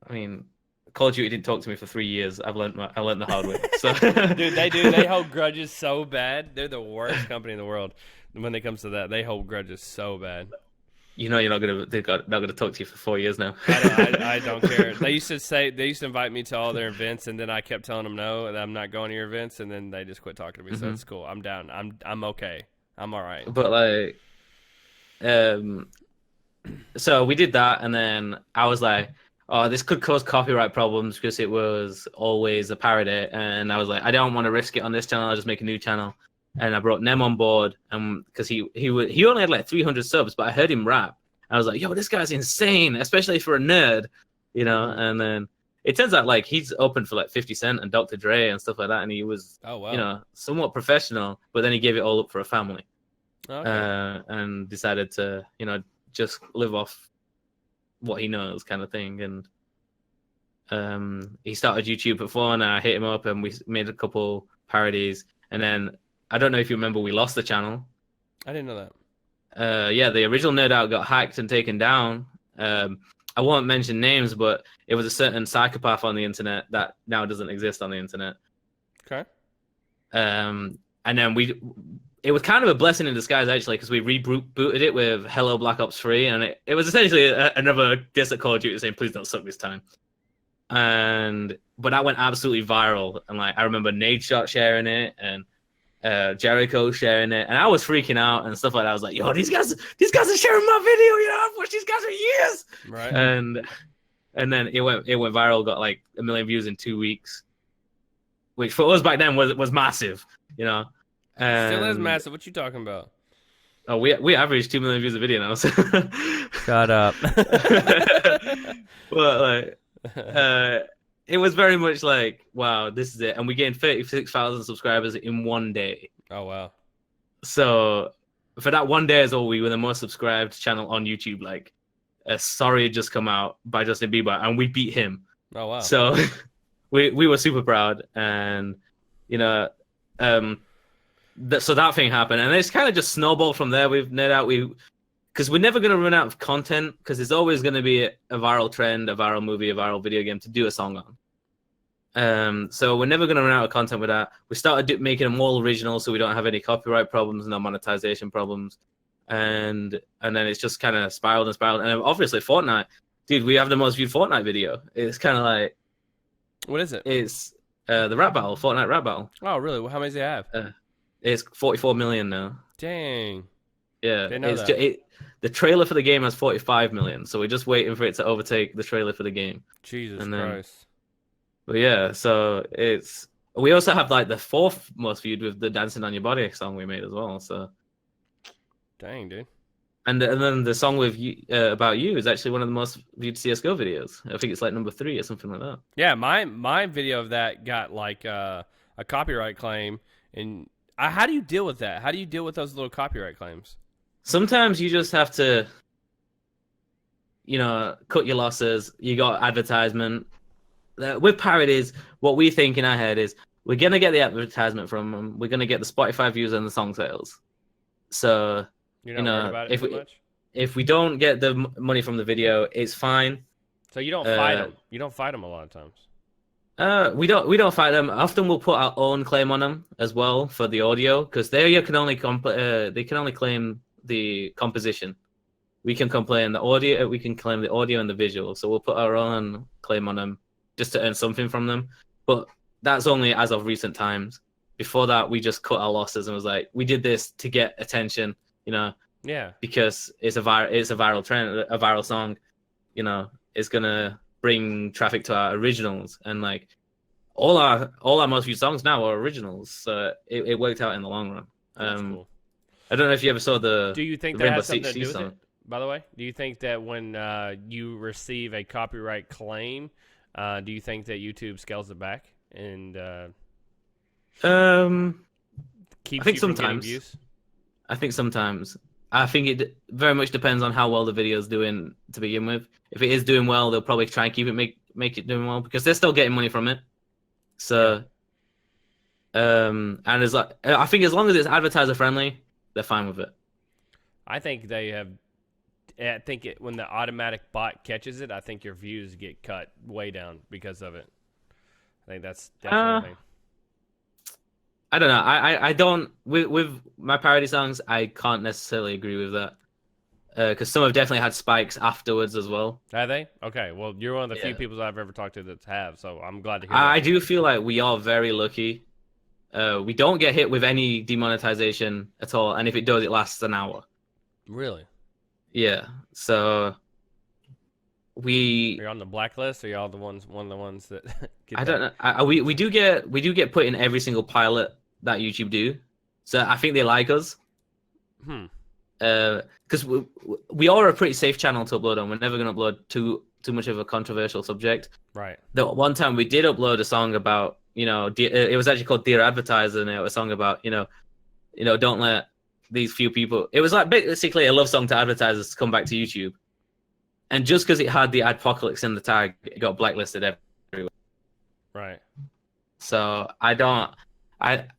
I mean, Call of Duty didn't talk to me for 3 years. I learned the hard way. So. Dude, they hold grudges so bad. They're the worst company in the world when it comes to that. They hold grudges so bad. You know, they're not gonna talk to you for 4 years now. I don't care. They used to invite me to all their events, and then I kept telling them no, and I'm not going to your events, and then they just quit talking to me. So it's cool. I'm down. I'm okay. I'm all right. But like, so we did that, and then I was like, oh, this could cause copyright problems because it was always a parody, and I was like, I don't want to risk it on this channel. I'll just make a new channel. And I brought Nem on board, because he only had like 300 subs, but I heard him rap. I was like, yo, this guy's insane, especially for a nerd. you know. And then it turns out like he's opened for like 50 Cent and Dr. Dre and stuff like that, and he was, Oh wow. you know, somewhat professional, but then he gave it all up for a family, Okay. and decided to, you know, just live off what he knows, kind of thing. And he started YouTube at 4, and I hit him up, and we made a couple parodies. And then I don't know if you remember, we lost the channel. I didn't know that. Yeah, the original Nerdout got hacked and taken down. I won't mention names, but it was a certain psychopath on the internet that now doesn't exist on the internet. Okay. And then it was kind of a blessing in disguise, actually, because we rebooted it with Hello Black Ops 3, and it was essentially another diss at Call of Duty saying, please don't suck this time. But that went absolutely viral, and like I remember Nadeshot sharing it, and Jericho sharing it, and I was freaking out and stuff like that. I was like, yo, these guys are sharing my video, you know, I've watched these guys for years. Right. And then it went viral, got like 1 million views in 2 weeks, which for us back then was massive, you know. Still is massive. What you talking about? Oh, we average 2 million views a video now. So. Shut up. But like, it was very much like, wow, this is it, and we gained 36,000 subscribers in 1 day. Oh wow. So for that 1 day as well, we were the most subscribed channel on YouTube. Like, Sorry had just come out by Justin Bieber, and we beat him. Oh wow. So we were super proud, and you know, so that thing happened, and it's kind of just snowballed from there. We've net out because we're never going to run out of content, because there's always going to be a viral trend, a viral movie, a viral video game to do a song on. So we're never going to run out of content with that. We started making them all original, so we don't have any copyright problems, no monetization problems, and then it's just kind of spiraled and spiraled. And obviously Fortnite, dude, we have the most viewed Fortnite video. It's kind of like, what is it? It's the rap battle, Fortnite rap battle. Oh really? Well, how many does it have? It's 44 million now. Dang. Yeah, Didn't know that. The trailer for the game has 45 million, so we're just waiting for it to overtake the trailer for the game. Jesus And then- Christ. But yeah, so we also have like the 4th most viewed with the Dancing on Your Body song we made as well. So, Dang, dude. and then the song with you, About You is actually one of the most viewed CS:GO videos. I think it's like number 3 or something like that. Yeah, my video of that got like a copyright claim. And how do you deal with that? How do you deal with those little copyright claims? Sometimes you just have to, you know, cut your losses. You got advertisement. With parodies, what we think in our head is we're going to get the advertisement from them. We're going to get the Spotify views and the song sales. So, You're you not know, worried about it too much? if we don't get the money from the video, it's fine. So you don't fight them. You don't fight them a lot of times. We don't fight them. Often we'll put our own claim on them as well for the audio, because they can only claim the composition. We can claim the audio. We can claim the audio and the visual. So we'll put our own claim on them just to earn something from them. But that's only as of recent times. Before that, we just cut our losses and was like, we did this to get attention, you know. Yeah. Because it's a viral trend, a viral song, you know. It's gonna bring traffic to our originals, and like all our most viewed songs now are originals. So it worked out in the long run. That's cool. I don't know if you ever saw the. Do you think the that Rainbow has something Six to do with song. it? By the way, do you think that when you receive a copyright claim, do you think that YouTube scales it back and keeps I think you from getting sometimes. views? I think sometimes. I think it very much depends on how well the video is doing to begin with. If it is doing well, they'll probably try and keep it make it doing well, because they're still getting money from it. So, and as like, I think as long as it's advertiser friendly, they're fine with it. I think they have. I think when the automatic bot catches it, I think your views get cut way down because of it. I think that's definitely. a thing. I don't know. I don't with my parody songs. I can't necessarily agree with that, because some have definitely had spikes afterwards as well. Have they? Okay. Well, you're one of the few Yeah. people I've ever talked to that have, so I'm glad to hear I that. do feel like we are very lucky. We don't get hit with any demonetization at all, and if it does, it lasts an hour. Really? Yeah. So You're on the blacklist, or you're all one of the ones that get I don't know. We do get put in every single pilot that YouTube do, so I think they like us. Because we are a pretty safe channel to upload on. We're never going to upload too too much of a controversial subject. Right. The one time we did upload a song about, it was actually called Dear Advertiser, and it was a song about, don't let these few people. It was like basically a love song to advertisers to come back to YouTube. And just because it had the adpocalypse in the tag, it got blacklisted everywhere. Right. So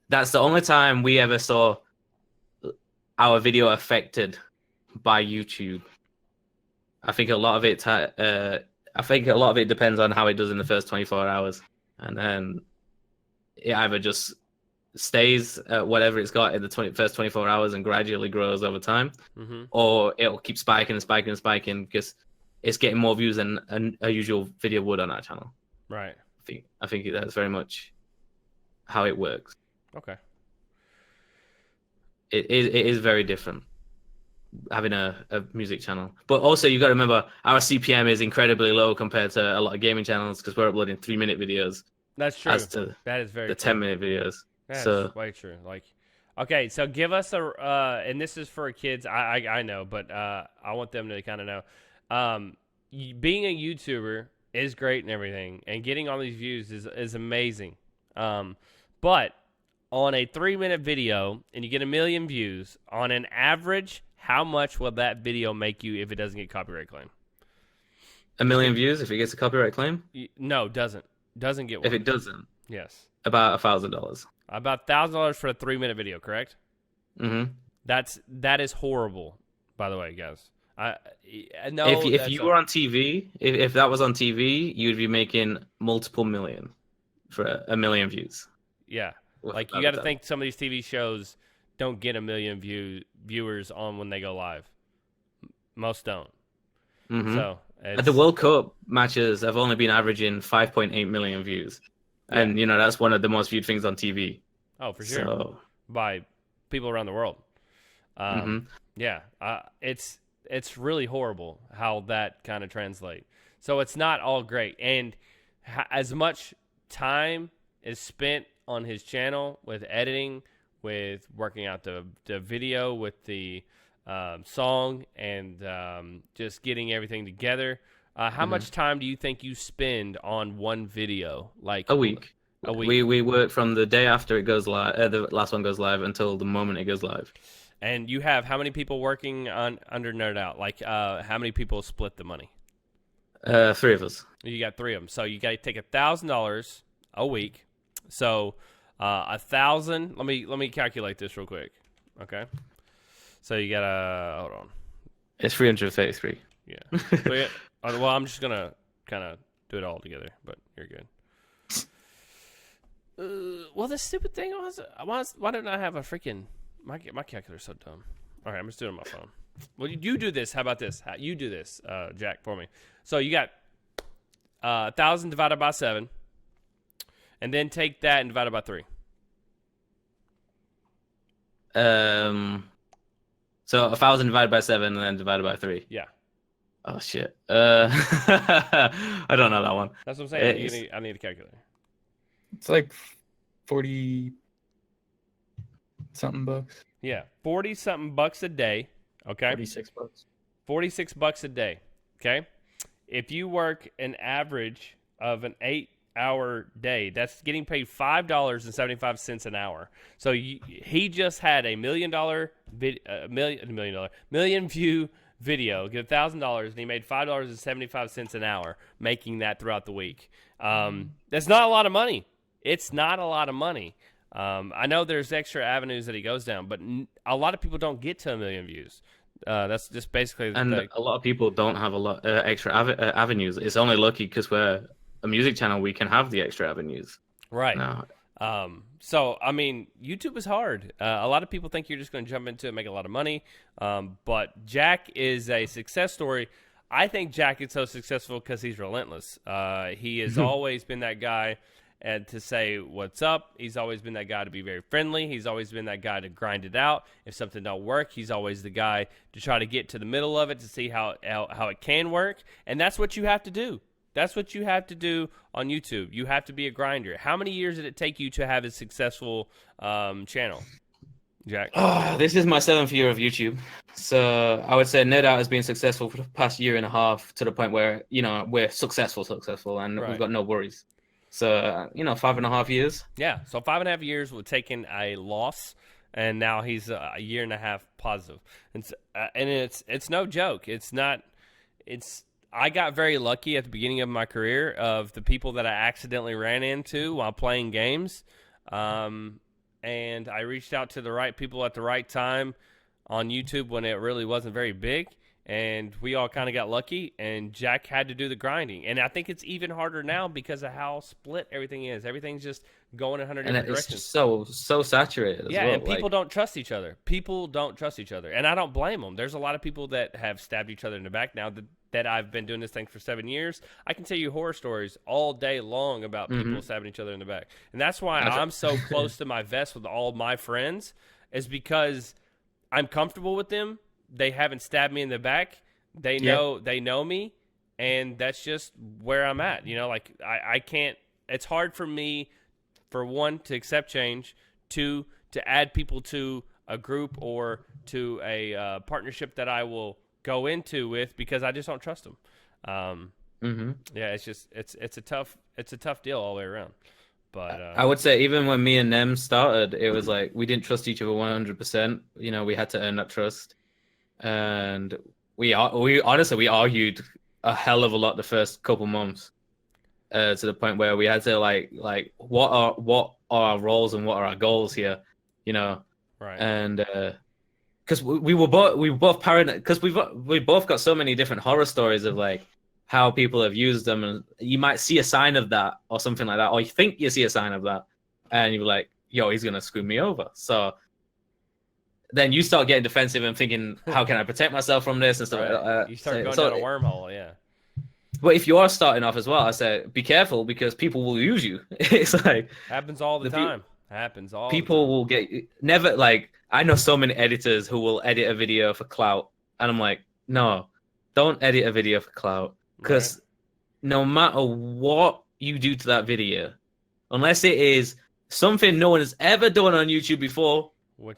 that's the only time we ever saw our video affected by YouTube. I think a lot of it depends on how it does in the first 24 hours, and then it either just stays at whatever it's got in the first 24 hours and gradually grows over time, or it'll keep spiking and spiking and spiking because it's getting more views than a usual video would on our channel. Right. I think that's very much how it works. Okay. It is very different having a music channel, but also you got to remember our CPM is incredibly low compared to a lot of gaming channels because we're uploading 3-minute videos. That's true. As to that is very the true. 10-minute videos. That's so way true. Like, okay, so give us and this is for kids. I know, but I want them to kind of know. Being a YouTuber is great and everything, and getting all these views is amazing. But on a 3-minute video and you get 1 million views, on an average, how much will that video make you if it doesn't get copyright claim? 1 million views if it gets a copyright claim? No, doesn't get one. If it doesn't, yes, about $1,000. About $1,000 for a 3-minute video, correct? Mm-hmm. That is horrible, by the way, guys. No. If you were on TV, if that was on TV, you'd be making multiple million for 1 million views. Yeah, like you got to think some of these TV shows don't get 1 million viewers on when they go live. Most don't. Mm-hmm. So the World Cup matches have only been averaging 5.8 million views, and that's one of the most viewed things on TV. Oh, for sure, so, by people around the world. Yeah, it's really horrible how that kind of translates. So it's not all great, and as much time is spent on his channel with editing, with working out the video, with the song, and just getting everything together. How much time do you think you spend on one video? Like a week. A week. We work from the day after it goes live, the last one goes live, until the moment it goes live. And you have how many people working under Nerdout? Like, how many people split the money? 3 of us. You got 3 of them. So you got to take $1,000 a week. So 1,000. Let me calculate this real quick. Okay. So you got hold on. It's 333. Yeah. So well, I'm just gonna kind of do it all together, but you're good. Well, this stupid thing why didn't I have a freaking my calculator's so dumb. All right, I'm just doing it on my phone. Well, you do this. How about this? You do this, Jack, for me. So you got 1,000 divided by 7, and then take that and divide it by 3. So 1,000 divided by 7 and then divided by 3. Yeah. Oh shit. I don't know that one. That's what I'm saying. I need a calculator. It's like 40 something bucks. Yeah, 40 something bucks a day. Okay. 46 bucks. 46 bucks a day. Okay. If you work an average of an 8-hour day, that's getting paid $5.75 an hour. So he just had a million view video, get $1,000, and he made $5.75 an hour, making that throughout the week. That's not a lot of money. It's not a lot of money. I know there's extra avenues that he goes down, but a lot of people don't get to 1 million views. That's just basically and a lot of people don't have a lot extra avenues. It's only lucky because we're a music channel, we can have the extra avenues. Right. No. So, I mean, YouTube is hard. A lot of people think you're just going to jump into it and make a lot of money. But Jack is a success story. I think Jack is so successful because he's relentless. He has always been that guy to say what's up. He's always been that guy to be very friendly. He's always been that guy to grind it out. If something don't work, he's always the guy to try to get to the middle of it to see how it can work. And that's what you have to do. That's what you have to do on YouTube. You have to be a grinder. How many years did it take you to have a successful channel? Jack? Oh, this is my 7th year of YouTube. So I would say Nerdout has been successful for the past year and a half to the point where, we're successful, and Right. we've got no worries. So, 5.5 years. Yeah, so 5.5 years with taking a loss, and now he's a year and a half positive. And it's no joke. It's not. It's I got very lucky at the beginning of my career of the people that I accidentally ran into while playing games, and I reached out to the right people at the right time on YouTube when it really wasn't very big. And we all kind of got lucky, and Jack had to do the grinding. And I think it's even harder now because of how split everything is. Everything's just going in 100 different It's directions. just so saturated as Yeah, well. and people don't trust each other. People don't trust each other. And I don't blame them. There's a lot of people that have stabbed each other in the back now that I've been doing this thing for 7 years. I can tell you horror stories all day long about people stabbing each other in the back. And that's why I'm so close to my vest with all my friends, is because I'm comfortable with them. They haven't stabbed me in the back. They know me, and that's just where I'm at. Like I can't. It's hard for me, for one, to accept change, two, to add people to a group or to a partnership that I will go into with, because I just don't trust them. Yeah, it's just it's a tough deal all the way around. But I would say even when me and them started, it was like we didn't trust each other 100%. We had to earn that trust. And we honestly argued a hell of a lot the first couple months, to the point where we had to like what are our roles and what are our goals here, right. And because we were both paranoid, because we both got so many different horror stories of like how people have used them, and you might see a sign of that or something like that, or you think you see a sign of that, and you're like, yo, he's gonna screw me over. So then you start getting defensive and thinking, how can I protect myself from this and stuff Right. like that. You start going down a wormhole, yeah. But if you are starting off as well, I say be careful, because people will use you. It's like Happens all the time. Happens all people the time. will get never like I know so many editors who will edit a video for clout, and I'm like, no, don't edit a video for clout, because no matter what you do to that video, unless it is something no one has ever done on YouTube before,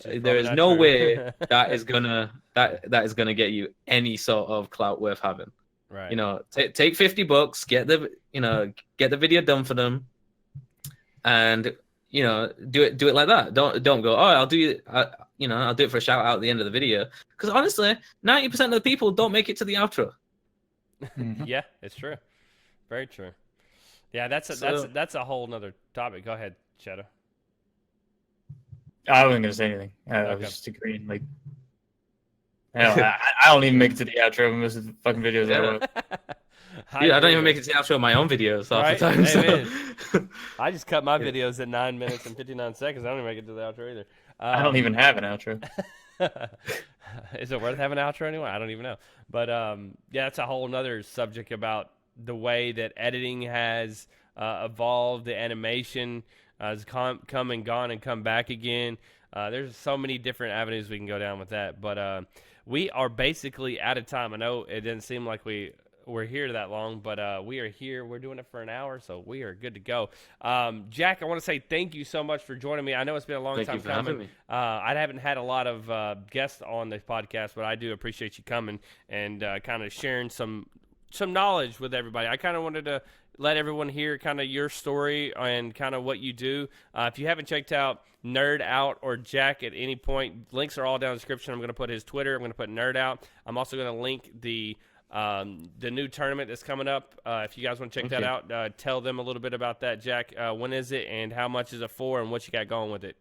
there is no way that is gonna get you any sort of clout worth having. Right. Take $50, get the video done for them, and do it like that. Don't go, oh, I'll do it. I'll do it for a shout out at the end of the video, because honestly, 90% of the people don't make it to the outro. Yeah, it's true. Very true. Yeah, that's a whole nother topic. Go ahead, Shadow. I wasn't gonna say anything. I was just agreeing. Like, I don't even make it to the outro of most of the fucking videos I watch. Dude, I don't even make it to the outro of my own videos half the time. So. I just cut my videos at 9 minutes and 59 seconds. I don't even make it to the outro either. I don't even have an outro. Is it worth having an outro anyway? I don't even know. But yeah, that's a whole nother subject about the way that editing has evolved, the animation has come and gone and come back again. There's so many different avenues we can go down with that. But we are basically out of time. I know it didn't seem like we're here that long, but we are here. We're doing it for an hour, so we are good to go. Jack, I want to say thank you so much for joining me. I know it's been a long time coming. I haven't had a lot of guests on this podcast, but I do appreciate you coming and kind of sharing some knowledge with everybody. I kind of wanted to let everyone hear kind of your story and kind of what you do. If you haven't checked out Nerdout or Jack at any point, links are all down in the description. I'm going to put his Twitter. I'm going to put Nerdout. I'm also going to link the new tournament that's coming up. If you guys want to check that out, tell them a little bit about that, Jack. When is it, and how much is it for, and what you got going with it?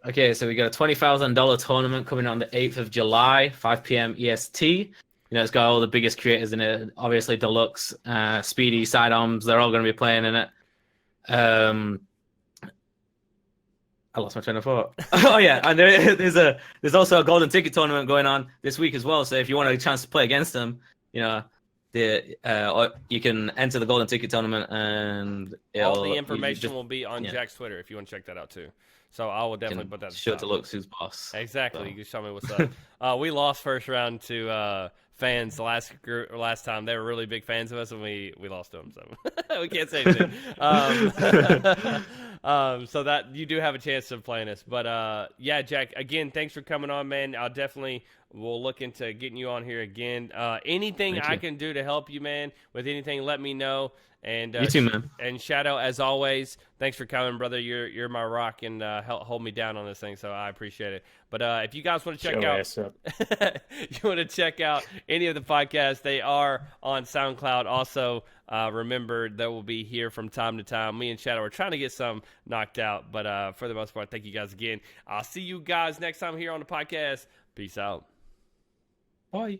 Okay, so we got a $20,000 tournament coming on the 8th of July, 5 p.m. EST. It's got all the biggest creators in it. Obviously, Deluxe, Speedy, Sidearms, they're all going to be playing in it. I lost my train of thought. Oh, yeah, and there's also a golden ticket tournament going on this week as well. So if you want a chance to play against them, you can enter the golden ticket tournament, and all the information will be on Jack's Twitter if you want to check that out too. So I will definitely Can put that. show it to Luxu's boss. Exactly. So. You can show me what's up. We lost first round to fans the last time. They were really big fans of us, and we lost to them. So we can't say anything. So that you do have a chance of playing us. But yeah, Jack. Again, thanks for coming on, man. I'll definitely we'll look into getting you on here again. Anything I can do to help you, man, with anything, let me know. And you too, man. And Shadow, as always, thanks for coming, brother. You're my rock and hold me down on this thing, so I appreciate it. But if you guys want to check out any of the podcasts, they are on SoundCloud. Also, remember that we'll be here from time to time. Me and Shadow are trying to get some knocked out, but for the most part, thank you guys again. I'll see you guys next time here on the podcast. Peace out. Bye.